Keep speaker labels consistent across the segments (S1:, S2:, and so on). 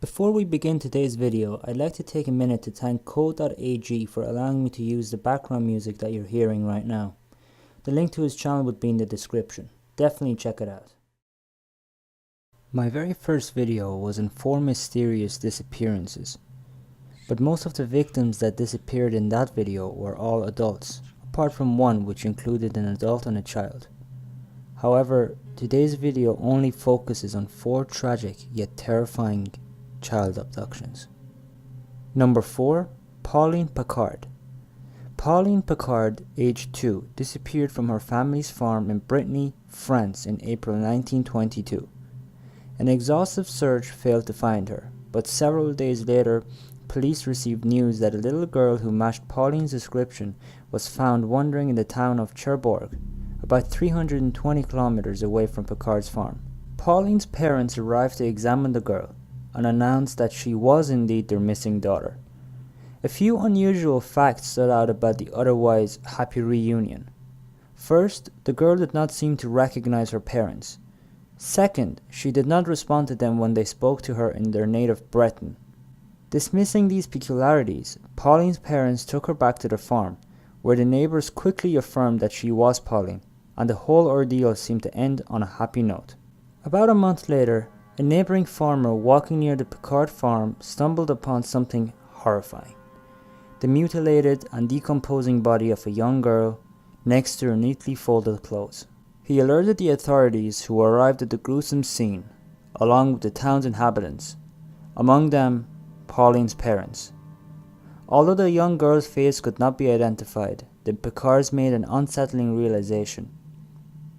S1: Before we begin today's video, I'd like to take a minute to thank code.ag for allowing me to use the background music that you're hearing right now. The link to his channel would be in the description. Definitely check it out. My very first video was in 4 mysterious disappearances, but most of the victims that disappeared in that video were all adults, apart from one which included an adult and a child. However, today's video only focuses on 4 tragic yet terrifying child abductions. Number 4. Pauline Picard. Pauline Picard, aged 2, disappeared from her family's farm in Brittany, France in April 1922. An exhaustive search failed to find her, but several days later, police received news that a little girl who matched Pauline's description was found wandering in the town of Cherbourg, about 320 kilometers away from Picard's farm. Pauline's parents arrived to examine the girl and announced that she was indeed their missing daughter. A few unusual facts stood out about the otherwise happy reunion. First, the girl did not seem to recognize her parents. Second, she did not respond to them when they spoke to her in their native Breton. Dismissing these peculiarities, Pauline's parents took her back to the farm, where the neighbors quickly affirmed that she was Pauline, and the whole ordeal seemed to end on a happy note. About a month later, a neighboring farmer walking near the Picard farm stumbled upon something horrifying: the mutilated and decomposing body of a young girl next to her neatly folded clothes. He alerted the authorities, who arrived at the gruesome scene, along with the town's inhabitants, among them Pauline's parents. Although the young girl's face could not be identified, the Picards made an unsettling realization.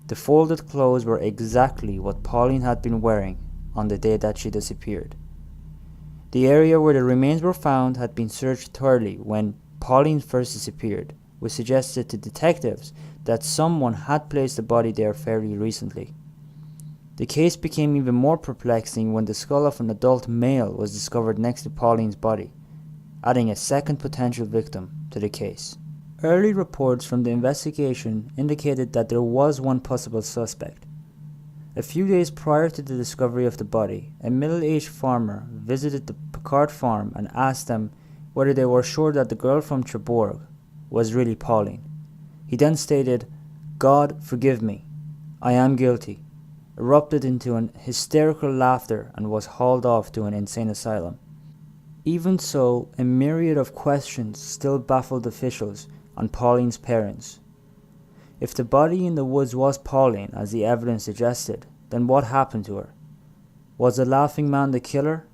S1: The folded clothes were exactly what Pauline had been wearing on the day that she disappeared. The area where the remains were found had been searched thoroughly when Pauline first disappeared, which suggested to detectives that someone had placed the body there fairly recently. The case became even more perplexing when the skull of an adult male was discovered next to Pauline's body, adding a second potential victim to the case. Early reports from the investigation indicated that there was one possible suspect. A few days prior to the discovery of the body, a middle-aged farmer visited the Picard farm and asked them whether they were sure that the girl from Cherbourg was really Pauline. He then stated, "God forgive me, I am guilty," erupted into an hysterical laughter and was hauled off to an insane asylum. Even so, a myriad of questions still baffled officials and Pauline's parents. If the body in the woods was Pauline, as the evidence suggested, then what happened to her? Was the laughing man the killer?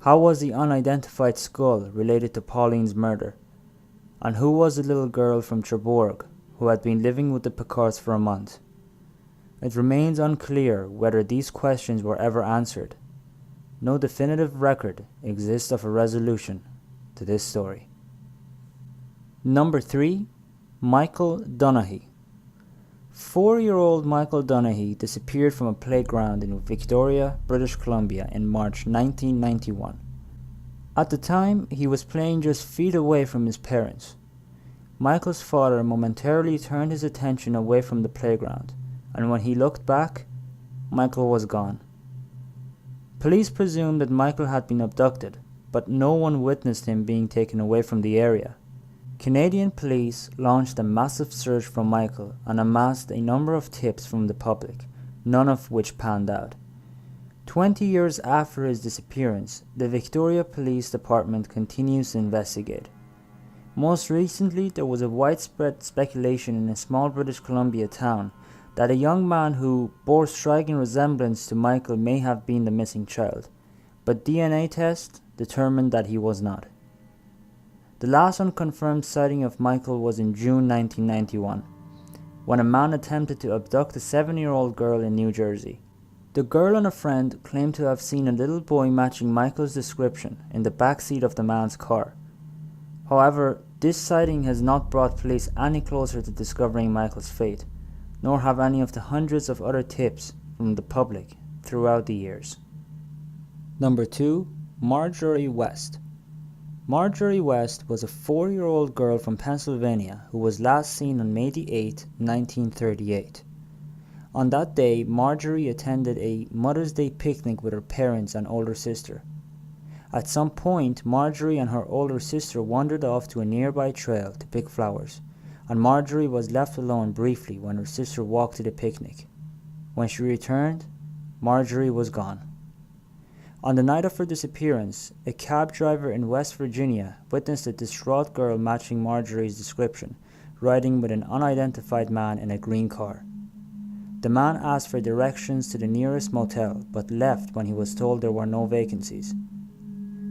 S1: How was the unidentified skull related to Pauline's murder? And who was the little girl from Cherbourg who had been living with the Picards for a month? It remains unclear whether these questions were ever answered. No definitive record exists of a resolution to this story. Number 3. Michael Donaghy. 4-year-old Michael Donaghy disappeared from a playground in Victoria, British Columbia in March 1991. At the time, he was playing just feet away from his parents. Michael's father momentarily turned his attention away from the playground, and when he looked back, Michael was gone. Police presumed that Michael had been abducted, but no one witnessed him being taken away from the area. Canadian police launched a massive search for Michael and amassed a number of tips from the public, none of which panned out. 20 years after his disappearance, the Victoria Police Department continues to investigate. Most recently, there was a widespread speculation in a small British Columbia town that a young man who bore striking resemblance to Michael may have been the missing child, but DNA tests determined that he was not. The last unconfirmed sighting of Michael was in June 1991, when a man attempted to abduct a 7-year-old girl in New Jersey. The girl and a friend claimed to have seen a little boy matching Michael's description in the back seat of the man's car. However, this sighting has not brought police any closer to discovering Michael's fate, nor have any of the hundreds of other tips from the public throughout the years. Number 2. Marjorie West. Marjorie West was a 4-year-old girl from Pennsylvania who was last seen on May 8, 1938. On that day, Marjorie attended a Mother's Day picnic with her parents and older sister. At some point, Marjorie and her older sister wandered off to a nearby trail to pick flowers, and Marjorie was left alone briefly when her sister walked to the picnic. When she returned, Marjorie was gone. On the night of her disappearance, a cab driver in West Virginia witnessed a distraught girl matching Marjorie's description, riding with an unidentified man in a green car. The man asked for directions to the nearest motel, but left when he was told there were no vacancies.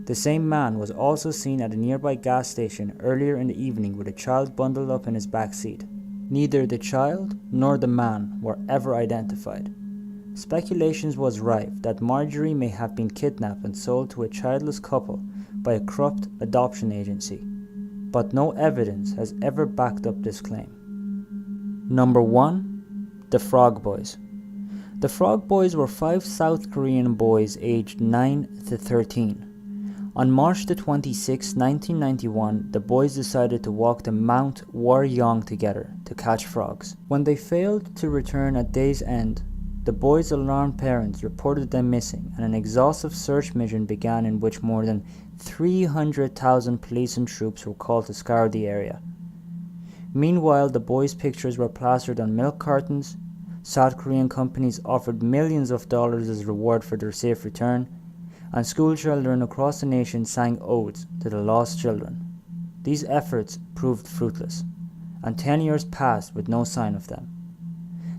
S1: The same man was also seen at a nearby gas station earlier in the evening with a child bundled up in his back seat. Neither the child nor the man were ever identified. Speculations was rife that Marjorie may have been kidnapped and sold to a childless couple by a corrupt adoption agency, but no evidence has ever backed up this claim. Number 1. The Frog Boys. The Frog Boys were 5 South Korean boys aged 9 to 13. On March 26, 1991, the boys decided to walk to Mount Waryong together to catch frogs. When they failed to return at day's end, the boys' alarmed parents reported them missing, and an exhaustive search mission began in which more than 300,000 police and troops were called to scour the area. Meanwhile, the boys' pictures were plastered on milk cartons. South Korean companies offered millions of dollars as reward for their safe return, and school children across the nation sang odes to the lost children. These efforts proved fruitless, and 10 years passed with no sign of them.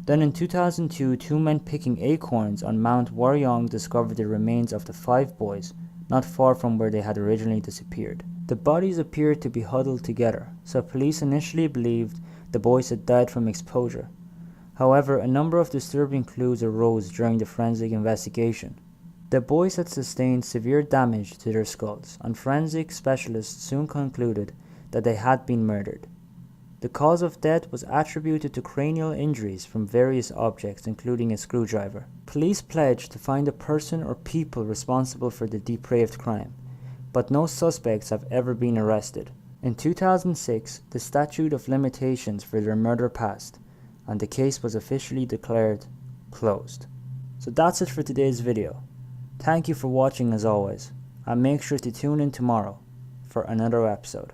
S1: Then in 2002, 2 men picking acorns on Mount Waryong discovered the remains of the 5 boys, not far from where they had originally disappeared. The bodies appeared to be huddled together, so police initially believed the boys had died from exposure. However, a number of disturbing clues arose during the forensic investigation. The boys had sustained severe damage to their skulls, and forensic specialists soon concluded that they had been murdered. The cause of death was attributed to cranial injuries from various objects, including a screwdriver. Police pledged to find the person or people responsible for the depraved crime, but no suspects have ever been arrested. In 2006, the statute of limitations for their murder passed, and the case was officially declared closed. So that's it for today's video. Thank you for watching as always, and make sure to tune in tomorrow for another episode.